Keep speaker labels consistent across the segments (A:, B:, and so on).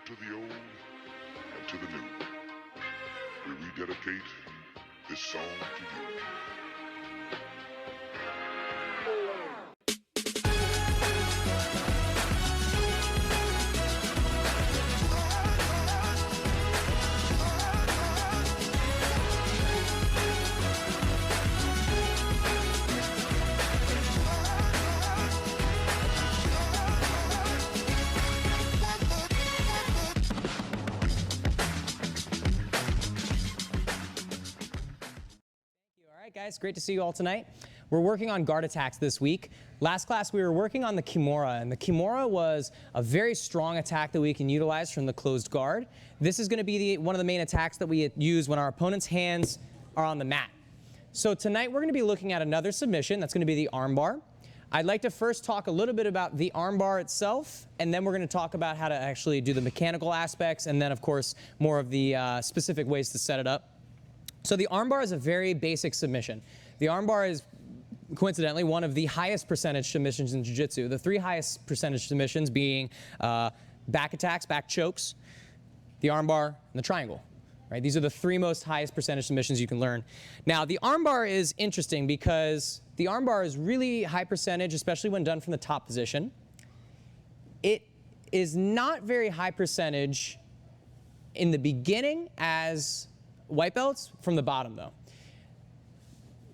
A: to the old and to the new. We rededicate this song to you.
B: Guys, great to see you all tonight. We're working on guard attacks this week. Last class we were working on the Kimura, and the Kimura was a very strong attack that we can utilize from the closed guard. This is going to be one of the main attacks that we use when our opponent's hands are on the mat. So tonight we're going to be looking at another submission. That's going to be the armbar. I'd like to first talk a little bit about the armbar itself, and then we're going to talk about how to actually do the mechanical aspects, and then of course more of the specific ways to set it up. So the armbar is a very basic submission. The armbar is, coincidentally, one of the highest percentage submissions in Jiu-Jitsu. The three highest percentage submissions being back attacks, back chokes, the armbar, and the triangle. Right? These are the three most highest percentage submissions you can learn. Now, the armbar is interesting because the armbar is really high percentage, especially when done from the top position. It is not very high percentage in the beginning as white belts from the bottom, though.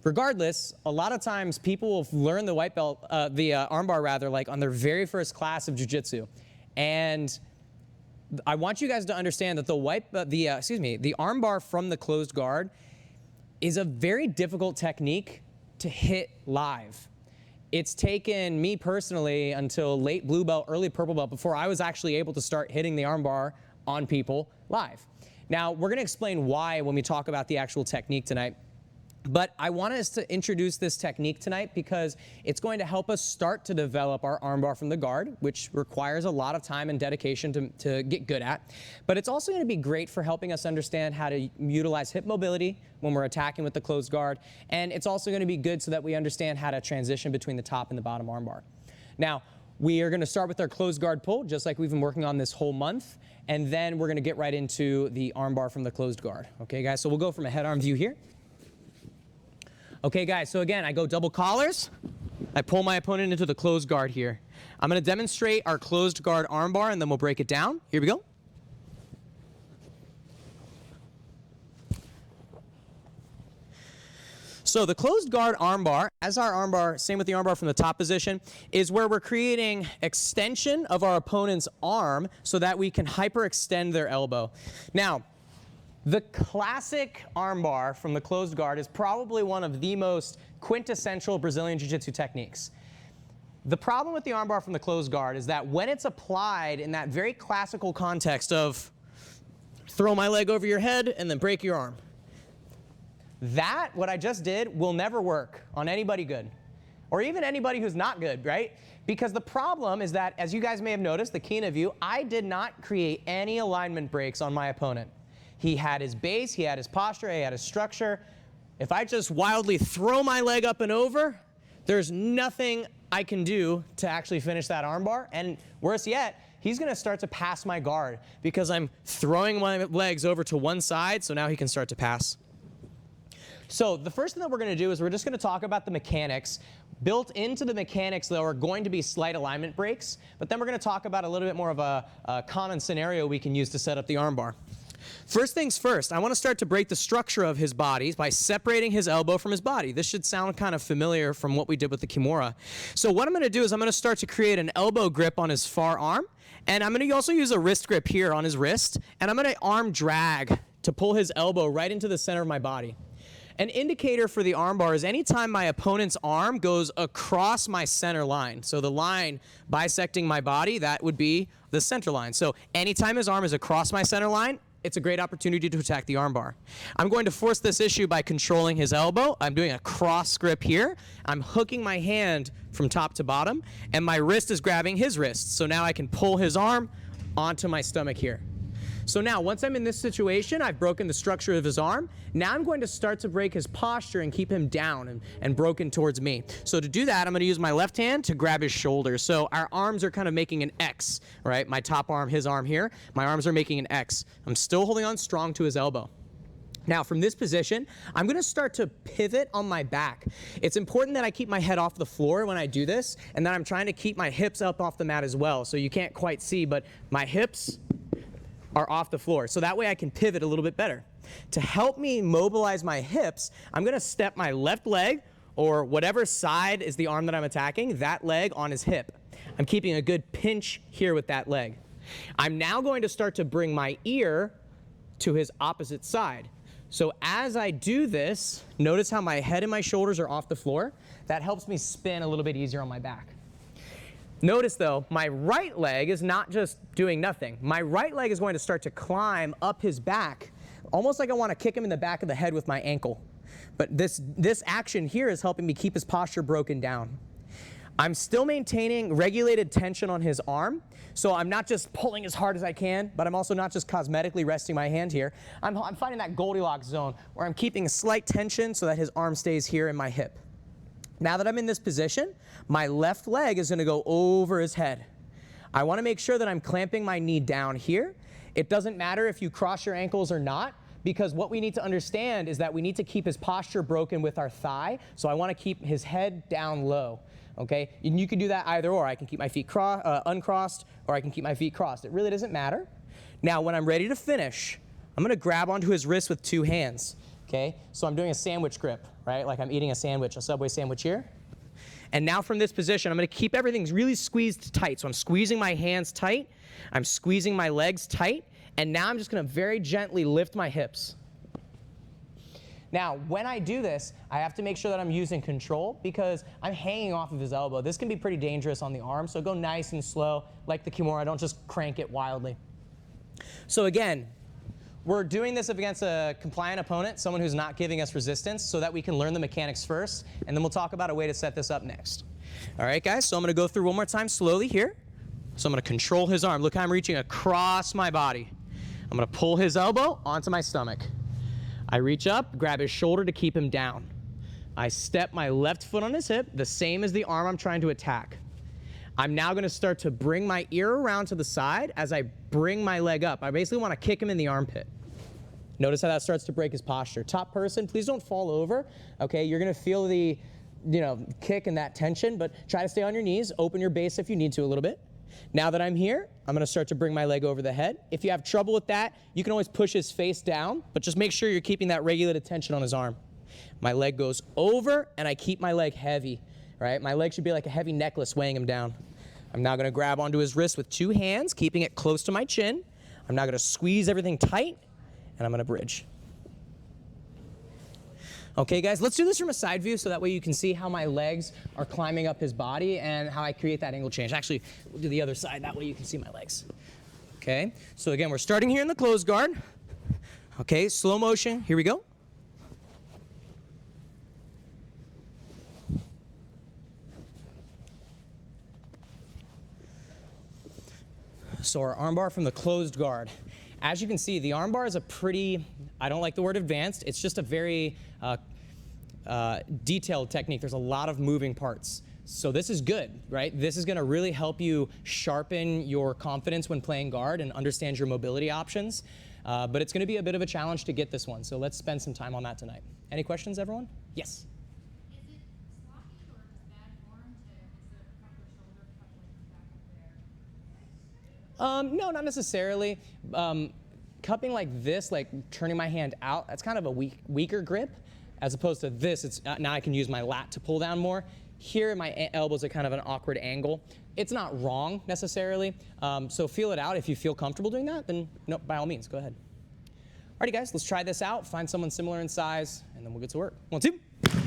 B: Regardless, a lot of times people will learn the white belt, armbar rather, like on their very first class of jiu-jitsu. And I want you guys to understand that the armbar from the closed guard is a very difficult technique to hit live. It's taken me personally until late blue belt, early purple belt before I was actually able to start hitting the armbar on people live. Now, we're going to explain why when we talk about the actual technique tonight. But I want us to introduce this technique tonight because it's going to help us start to develop our armbar from the guard, which requires a lot of time and dedication to get good at. But it's also going to be great for helping us understand how to utilize hip mobility when we're attacking with the closed guard. And it's also going to be good so that we understand how to transition between the top and the bottom armbar. Now, we are going to start with our closed guard pull, just like we've been working on this whole month. And then we're going to get right into the armbar from the closed guard. Okay, guys, so we'll go from a head-arm view here. Okay, guys, so again, I go double collars. I pull my opponent into the closed guard here. I'm going to demonstrate our closed guard armbar, and then we'll break it down. Here we go. So the closed guard armbar, as our armbar, same with the armbar from the top position, is where we're creating extension of our opponent's arm so that we can hyperextend their elbow. Now, the classic armbar from the closed guard is probably one of the most quintessential Brazilian Jiu-Jitsu techniques. The problem with the armbar from the closed guard is that when it's applied in that very classical context of throw my leg over your head and then break your arm, that, what I just did, will never work on anybody good, or even anybody who's not good, right? Because the problem is that, as you guys may have noticed, the keen of you, I did not create any alignment breaks on my opponent. He had his base, he had his posture, he had his structure. If I just wildly throw my leg up and over, there's nothing I can do to actually finish that armbar, and worse yet, he's going to start to pass my guard because I'm throwing my legs over to one side, so now he can start to pass. So the first thing that we're going to do is we're just going to talk about the mechanics. Built into the mechanics, though, are going to be slight alignment breaks, but then we're going to talk about a little bit more of a common scenario we can use to set up the armbar. First things first, I want to start to break the structure of his body by separating his elbow from his body. This should sound kind of familiar from what we did with the Kimura. So what I'm going to do is I'm going to start to create an elbow grip on his far arm, and I'm going to also use a wrist grip here on his wrist, and I'm going to arm drag to pull his elbow right into the center of my body. An indicator for the armbar is anytime my opponent's arm goes across my center line. So the line bisecting my body, that would be the center line. So anytime his arm is across my center line, it's a great opportunity to attack the armbar. I'm going to force this issue by controlling his elbow. I'm doing a cross grip here. I'm hooking my hand from top to bottom, and my wrist is grabbing his wrist. So now I can pull his arm onto my stomach here. So now, once I'm in this situation, I've broken the structure of his arm. Now I'm going to start to break his posture and keep him down and broken towards me. So to do that, I'm going to use my left hand to grab his shoulder. So our arms are kind of making an X, right? My top arm, his arm here. My arms are making an X. I'm still holding on strong to his elbow. Now, from this position, I'm going to start to pivot on my back. It's important that I keep my head off the floor when I do this, and that I'm trying to keep my hips up off the mat as well. So you can't quite see, but my hips are off the floor. So that way I can pivot a little bit better. To help me mobilize my hips, I'm going to step my left leg, or whatever side is the arm that I'm attacking, that leg on his hip. I'm keeping a good pinch here with that leg. I'm now going to start to bring my ear to his opposite side. So as I do this, notice how my head and my shoulders are off the floor. That helps me spin a little bit easier on my back. Notice though, my right leg is not just doing nothing. My right leg is going to start to climb up his back, almost like I want to kick him in the back of the head with my ankle. But this action here is helping me keep his posture broken down. I'm still maintaining regulated tension on his arm, so I'm not just pulling as hard as I can, but I'm also not just cosmetically resting my hand here. I'm finding that Goldilocks zone where I'm keeping a slight tension so that his arm stays here in my hip. Now that I'm in this position, my left leg is going to go over his head. I want to make sure that I'm clamping my knee down here. It doesn't matter if you cross your ankles or not, because what we need to understand is that we need to keep his posture broken with our thigh, so I want to keep his head down low. Okay, and you can do that either or. I can keep my feet uncrossed, or I can keep my feet crossed. It really doesn't matter. Now, when I'm ready to finish, I'm going to grab onto his wrist with two hands. Okay, so I'm doing a sandwich grip, right? Like I'm eating a sandwich, a Subway sandwich here. And now from this position, I'm going to keep everything really squeezed tight. So I'm squeezing my hands tight. I'm squeezing my legs tight. And now I'm just going to very gently lift my hips. Now, when I do this, I have to make sure that I'm using control because I'm hanging off of his elbow. This can be pretty dangerous on the arm, so go nice and slow, like the Kimura. Don't just crank it wildly. So again, we're doing this against a compliant opponent, someone who's not giving us resistance, so that we can learn the mechanics first, and then we'll talk about a way to set this up next. All right, guys, so I'm going to go through one more time slowly here. So I'm going to control his arm. Look how I'm reaching across my body. I'm going to pull his elbow onto my stomach. I reach up, grab his shoulder to keep him down. I step my left foot on his hip, the same as the arm I'm trying to attack. I'm now going to start to bring my ear around to the side as I bring my leg up. I basically want to kick him in the armpit. Notice how that starts to break his posture. Top person, please don't fall over. Okay, you're going to feel the, kick and that tension, but try to stay on your knees. Open your base if you need to a little bit. Now that I'm here, I'm going to start to bring my leg over the head. If you have trouble with that, you can always push his face down, but just make sure you're keeping that regulated tension on his arm. My leg goes over, and I keep my leg heavy, right? My leg should be like a heavy necklace weighing him down. I'm now going to grab onto his wrist with two hands, keeping it close to my chin. I'm now going to squeeze everything tight, and I'm going to bridge. Okay, guys, let's do this from a side view so that way you can see how my legs are climbing up his body and how I create that angle change. Actually, we'll do the other side. That way you can see my legs. Okay, so again, we're starting here in the closed guard. Okay, slow motion. Here we go. So our armbar from the closed guard. As you can see, the armbar is a pretty, I don't like the word advanced, it's just a very detailed technique. There's a lot of moving parts. So this is good, right? This is gonna really help you sharpen your confidence when playing guard and understand your mobility options. But it's gonna be a bit of a challenge to get this one. So let's spend some time on that tonight. Any questions, everyone? Yes?
C: Is it sloppy or just bad form to front your shoulder back there?
B: No, not necessarily. Cupping like this, like turning my hand out, that's kind of a weaker grip, as opposed to this. It's now I can use my lat to pull down more. Here, my elbows are kind of an awkward angle. It's not wrong necessarily, so feel it out. If you feel comfortable doing that, then no, by all means, go ahead. Alrighty, guys, let's try this out. Find someone similar in size, and then we'll get to work. 1, 2.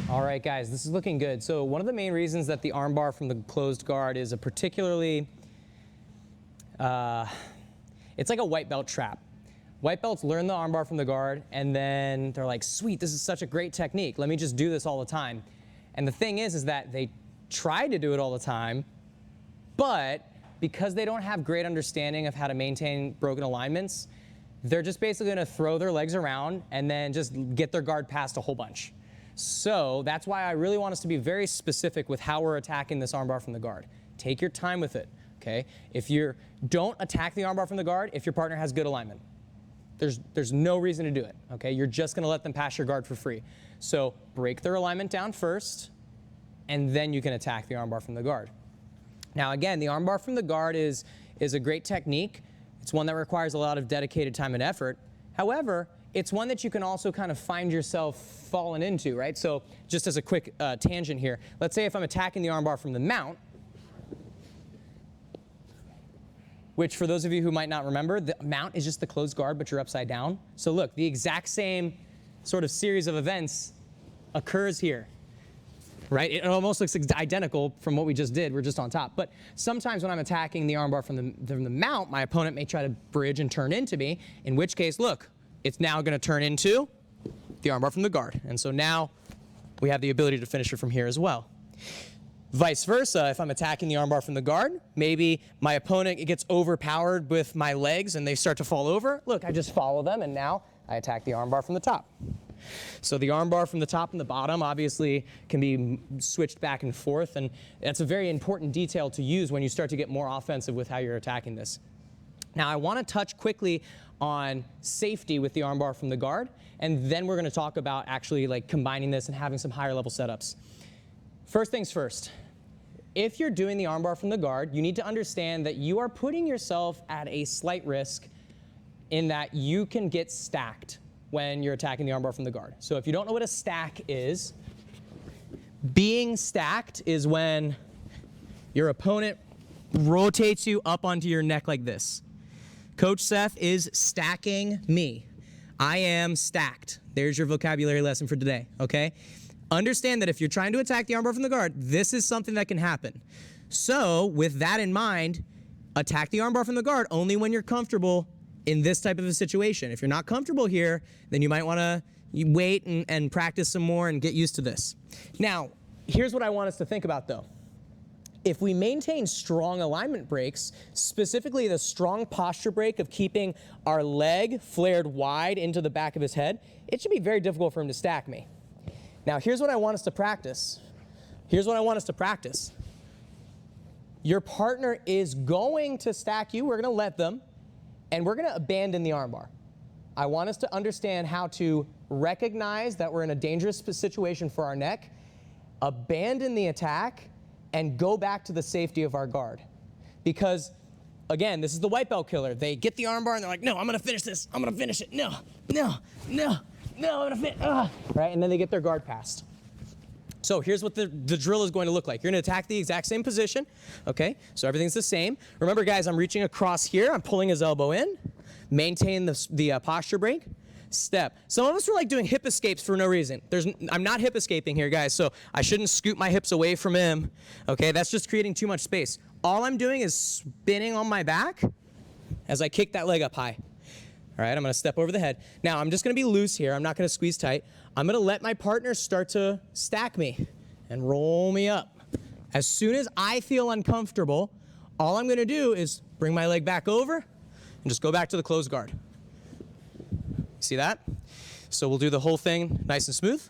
B: All right, guys, this is looking good. So one of the main reasons that the armbar from the closed guard is a particularly it's like a white belt trap. White belts learn the armbar from the guard, and then they're like, sweet, this is such a great technique. Let me just do this all the time. And the thing is that they try to do it all the time, but because they don't have great understanding of how to maintain broken alignments, they're just basically gonna throw their legs around and then just get their guard past a whole bunch. So that's why I really want us to be very specific with how we're attacking this armbar from the guard. Take your time with it, okay? Don't attack the armbar from the guard if your partner has good alignment. There's no reason to do it, okay? You're just gonna let them pass your guard for free. So break their alignment down first, and then you can attack the armbar from the guard. Now again, the armbar from the guard is a great technique. It's one that requires a lot of dedicated time and effort. However, it's one that you can also kind of find yourself falling into, right? So just as a quick tangent here, let's say if I'm attacking the armbar from the mount, which for those of you who might not remember, the mount is just the closed guard, but you're upside down. So look, the exact same sort of series of events occurs here, right? It almost looks identical from what we just did. We're just on top. But sometimes when I'm attacking the armbar from the mount, my opponent may try to bridge and turn into me, in which case, look, it's now going to turn into the armbar from the guard. And so now we have the ability to finish it from here as well. Vice versa, if I'm attacking the armbar from the guard, maybe my opponent gets overpowered with my legs and they start to fall over. Look, I just follow them and now I attack the armbar from the top. So the armbar from the top and the bottom obviously can be switched back and forth, and that's a very important detail to use when you start to get more offensive with how you're attacking this. Now I want to touch quickly on safety with the armbar from the guard, and then we're going to talk about actually like combining this and having some higher level setups. First things first, if you're doing the armbar from the guard, you need to understand that you are putting yourself at a slight risk in that you can get stacked when you're attacking the armbar from the guard. So if you don't know what a stack is, being stacked is when your opponent rotates you up onto your neck like this. Coach Seth is stacking me. I am stacked. There's your vocabulary lesson for today, okay? Understand that if you're trying to attack the armbar from the guard, this is something that can happen. So with that in mind, attack the armbar from the guard only when you're comfortable in this type of a situation. If you're not comfortable here, then you might want to wait and practice some more and get used to this. Now, here's what I want us to think about though. If we maintain strong alignment breaks, specifically the strong posture break of keeping our leg flared wide into the back of his head, it should be very difficult for him to stack me. Now, here's what I want us to practice. Here's what I want us to practice. Your partner is going to stack you. We're going to let them. And we're going to abandon the armbar. I want us to understand how to recognize that we're in a dangerous situation for our neck, abandon the attack, and go back to the safety of our guard. Because, again, this is the white belt killer. They get the armbar and they're like, no, I'm going to finish this. I'm going to finish it. No, I'm going to finish. Right? And then they get their guard passed. So here's what the drill is going to look like. You're going to attack the exact same position, okay? So everything's the same. Remember, guys, I'm reaching across here. I'm pulling his elbow in. Maintain the posture break. Step. Some of us are like doing hip escapes for no reason. I'm not hip escaping here, guys, so I shouldn't scoot my hips away from him, okay? That's just creating too much space. All I'm doing is spinning on my back as I kick that leg up high. All right, I'm going to step over the head. Now, I'm just going to be loose here. I'm not going to squeeze tight. I'm going to let my partner start to stack me and roll me up. As soon as I feel uncomfortable, all I'm going to do is bring my leg back over and just go back to the closed guard. See that? So we'll do the whole thing nice and smooth.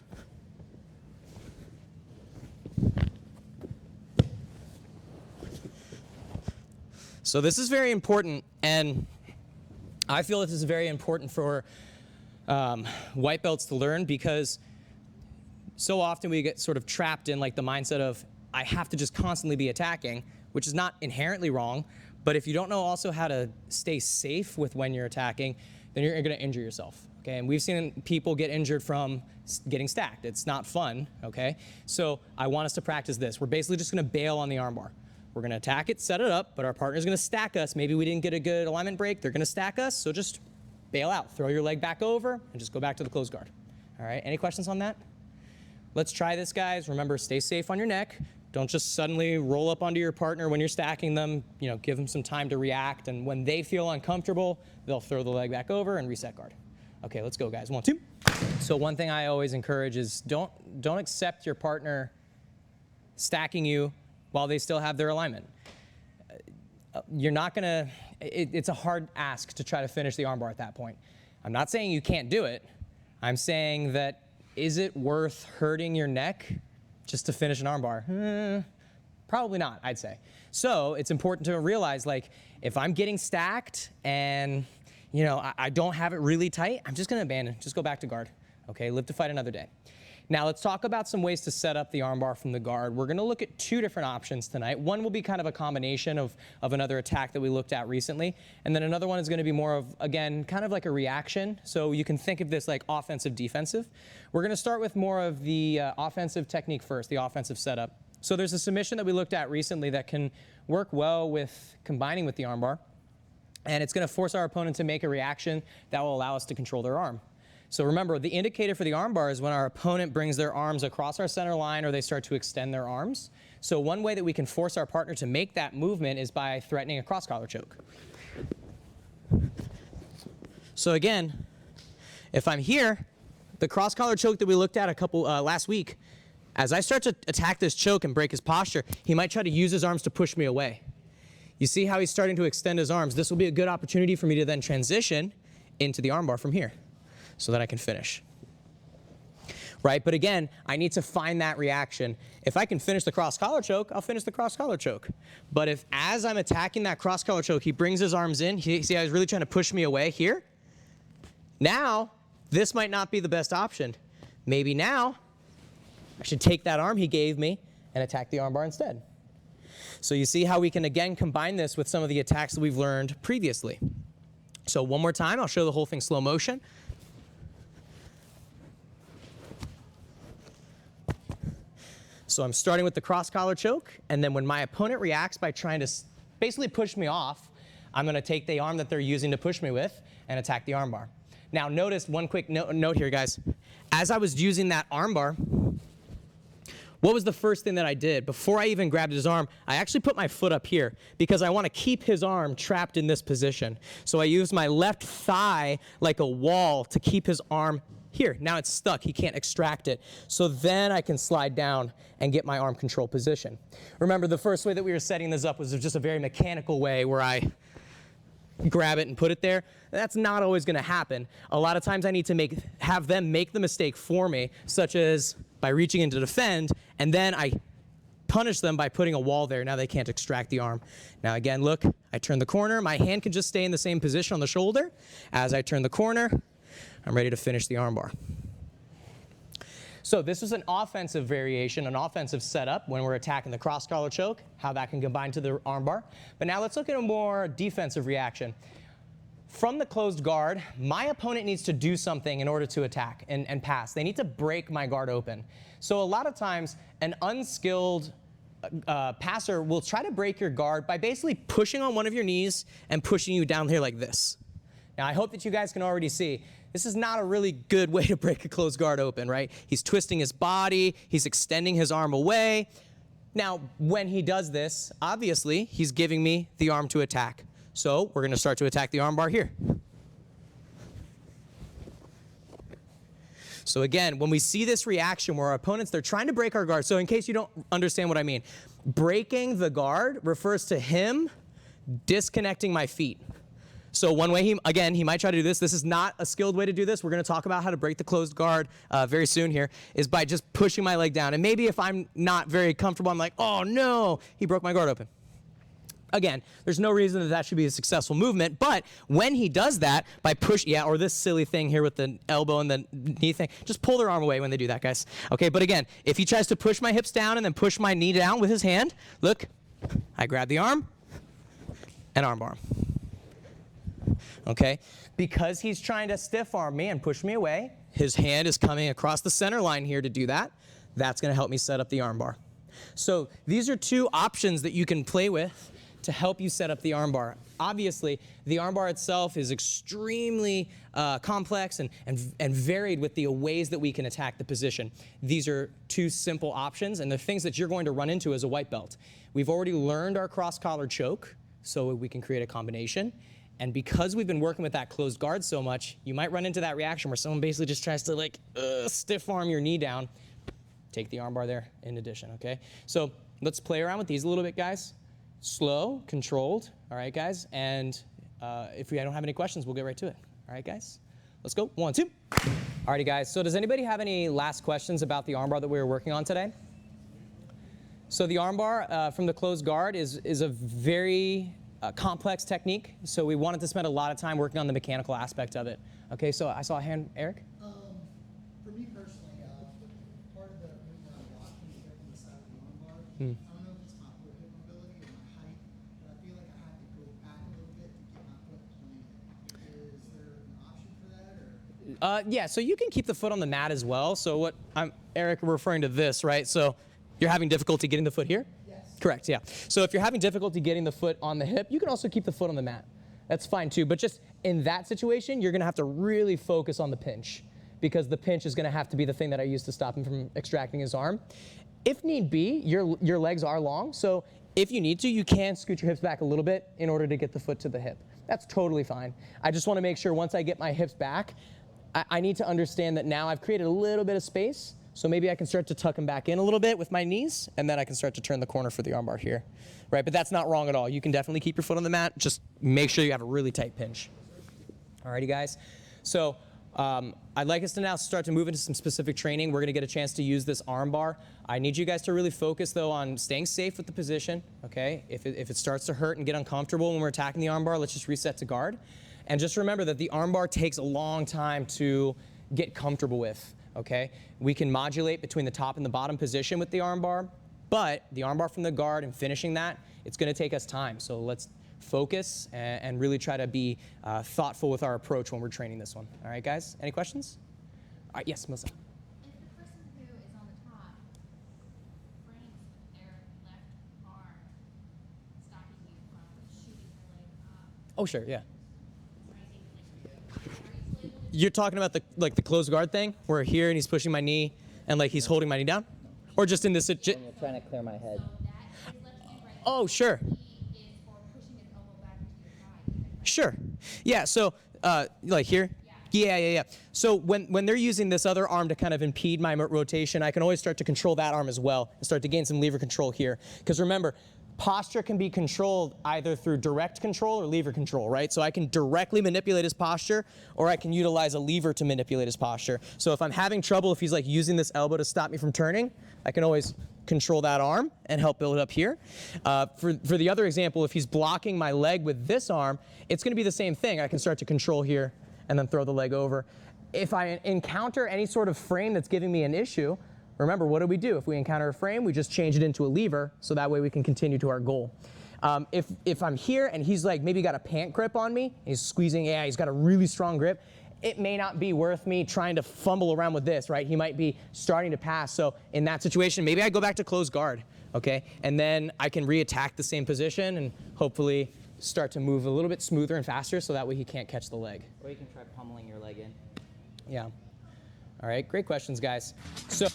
B: So this is very important, and I feel this is very important for white belts to learn, because so often we get sort of trapped in like the mindset of I have to just constantly be attacking, which is not inherently wrong, but if you don't know also how to stay safe with when you're attacking, then you're going to injure yourself. Okay, and we've seen people get injured from getting stacked. It's not fun, okay? So I want us to practice this. We're basically just going to bail on the armbar. We're going to attack it, set it up, but our partner's going to stack us. Maybe we didn't get a good alignment break. They're going to stack us, so just bail out. Throw your leg back over and just go back to the closed guard. All right, any questions on that? Let's try this, guys. Remember, stay safe on your neck. Don't just suddenly roll up onto your partner when you're stacking them. You know, give them some time to react, and when they feel uncomfortable, they'll throw the leg back over and reset guard. Okay, let's go, guys. 1, 2. So one thing I always encourage is don't accept your partner stacking you while they still have their alignment. you're not gonna, it's a hard ask to try to finish the armbar at that point. I'm not saying you can't do it. I'm saying that, is it worth hurting your neck just to finish an armbar? Probably not, I'd say. So it's important to realize, like, if I'm getting stacked and, you know, I don't have it really tight, I'm just gonna abandon, just go back to guard. Okay, live to fight another day. Now let's talk about some ways to set up the armbar from the guard. We're gonna look at two different options tonight. One will be kind of a combination of another attack that we looked at recently, and then another one is gonna be more of, again, kind of like a reaction. So you can think of this like offensive, defensive. We're gonna start with more of the offensive technique first, the offensive setup. So there's a submission that we looked at recently that can work well with combining with the armbar, and it's gonna force our opponent to make a reaction that will allow us to control their arm. So remember, the indicator for the armbar is when our opponent brings their arms across our center line or they start to extend their arms. So one way that we can force our partner to make that movement is by threatening a cross-collar choke. So again, if I'm here, the cross-collar choke that we looked at last week, as I start to attack this choke and break his posture, he might try to use his arms to push me away. You see how he's starting to extend his arms? This will be a good opportunity for me to then transition into the armbar from here, so that I can finish, right? But again, I need to find that reaction. If I can finish the cross-collar choke, I'll finish the cross-collar choke. But if as I'm attacking that cross-collar choke, he brings his arms in, see how he's really trying to push me away here? Now, this might not be the best option. Maybe now, I should take that arm he gave me and attack the armbar instead. So you see how we can again combine this with some of the attacks that we've learned previously. So one more time, I'll show the whole thing slow motion. So I'm starting with the cross-collar choke, and then when my opponent reacts by trying to basically push me off, I'm gonna take the arm that they're using to push me with and attack the armbar. Now notice one quick note here, guys. As I was using that armbar, what was the first thing that I did? Before I even grabbed his arm, I actually put my foot up here because I wanna keep his arm trapped in this position. So I used my left thigh like a wall to keep his arm here. Now it's stuck, he can't extract it. So then I can slide down and get my arm control position. Remember, the first way that we were setting this up was just a very mechanical way where I grab it and put it there. That's not always gonna happen. A lot of times I need to have them make the mistake for me, such as by reaching in to defend, and then I punish them by putting a wall there. Now they can't extract the arm. Now again, look, I turn the corner, my hand can just stay in the same position on the shoulder. As I turn the corner, I'm ready to finish the armbar. So this is an offensive variation, an offensive setup when we're attacking the cross-collar choke, how that can combine to the armbar. But now let's look at a more defensive reaction. From the closed guard, my opponent needs to do something in order to attack and pass. They need to break my guard open. So a lot of times, an unskilled passer will try to break your guard by basically pushing on one of your knees and pushing you down here like this. Now I hope that you guys can already see, this is not a really good way to break a closed guard open, right? He's twisting his body, he's extending his arm away. Now, when he does this, obviously, he's giving me the arm to attack. So we're gonna start to attack the armbar here. So again, when we see this reaction where our opponents, they're trying to break our guard. So in case you don't understand what I mean, breaking the guard refers to him disconnecting my feet. So one way, he might try to do this. This is not a skilled way to do this. We're going to talk about how to break the closed guard very soon here, is by just pushing my leg down. And maybe if I'm not very comfortable, I'm like, oh no, he broke my guard open. Again, there's no reason that that should be a successful movement, but when he does that, by or this silly thing here with the elbow and the knee thing, just pull their arm away when they do that, guys. Okay, but again, if he tries to push my hips down and then push my knee down with his hand, look, I grab the arm and armbar. Okay, because he's trying to stiff arm me and push me away, his hand is coming across the center line here to do that. That's gonna help me set up the armbar. So these are two options that you can play with to help you set up the armbar. Obviously, the armbar itself is extremely complex and varied with the ways that we can attack the position. These are two simple options, and they're things that you're going to run into as a white belt. We've already learned our cross-collar choke, so we can create a combination. And because we've been working with that closed guard so much, you might run into that reaction where someone basically just tries to like stiff arm your knee down. Take the armbar there in addition, okay? So let's play around with these a little bit, guys. slow, controlled. All right, guys. And if I don't have any questions, we'll get right to it. All right, guys. Let's go. 1, 2. Alrighty, guys. So does anybody have any last questions about the armbar that we were working on today? So the armbar from the closed guard is a very complex technique. So we wanted to spend a lot of time working on the mechanical aspect of it. Okay, so I saw a hand, Eric?
D: For me personally, part of the reason I walk is right from the side of the armbar.
B: Hmm.
D: I don't know if it's my foot hip mobility or my height, but I feel like I have to go back a little bit to get my foot planted. Is there an option for that, or?
B: Yeah, so you can keep the foot on the mat as well. So what Eric, referring to this, right? So you're having difficulty getting the foot here?
D: Yes.
B: Correct, yeah. So if you're having difficulty getting the foot on the hip, you can also keep the foot on the mat. That's fine too, but just in that situation, you're gonna have to really focus on the pinch, because the pinch is gonna have to be the thing that I use to stop him from extracting his arm. If need be, your legs are long, so if you need to, you can scoot your hips back a little bit in order to get the foot to the hip. That's totally fine. I just wanna make sure once I get my hips back, I need to understand that now I've created a little bit of space, so maybe I can start to tuck him back in a little bit with my knees, and then I can start to turn the corner for the armbar here. Right, but that's not wrong at all. You can definitely keep your foot on the mat. Just make sure you have a really tight pinch. Alrighty, guys. So I'd like us to now start to move into some specific training. We're gonna get a chance to use this armbar. I need you guys to really focus though on staying safe with the position, okay? If it starts to hurt and get uncomfortable when we're attacking the armbar, let's just reset to guard. And just remember that the armbar takes a long time to get comfortable with, okay? We can modulate between the top and the bottom position with the armbar, but the armbar from the guard and finishing that, it's gonna take us time. So let's focus and really try to be thoughtful with our approach when we're training this one. All right, guys, any questions? All right, yes, Melissa.
C: If the person who is on the top frames with their left arm, stopping you from shooting the leg up,
B: Oh, sure, yeah.
C: raising the leg, are you still able to
B: You're talking about the closed guard thing, where here and he's pushing my knee and like he's holding my knee down? Or just in this,
E: I'm trying to clear my head.
C: so that is left hand right
B: oh, sure.
C: knee is for pushing his elbow back into your thigh.
B: Sure. Yeah, so like here? Yeah. So when they're using this other arm to kind of impede my rotation, I can always start to control that arm as well and start to gain some lever control here. Because remember, posture can be controlled either through direct control or lever control, right? So I can directly manipulate his posture, or I can utilize a lever to manipulate his posture. So if I'm having trouble, if he's like using this elbow to stop me from turning, I can always control that arm and help build it up here. For the other example, if he's blocking my leg with this arm, it's gonna be the same thing. I can start to control here and then throw the leg over. If I encounter any sort of frame that's giving me an issue, remember, what do? If we encounter a frame, we just change it into a lever, so that way we can continue to our goal. If I'm here and he's like maybe got a pant grip on me, he's squeezing, yeah, he's got a really strong grip, it may not be worth me trying to fumble around with this, right? He might be starting to pass, so in that situation, maybe I go back to closed guard, okay? And then I can re-attack the same position and hopefully start to move a little bit smoother and faster, so that way he can't catch the leg.
E: Or you can try pummeling your leg in.
B: Yeah. All right, great questions, guys. So.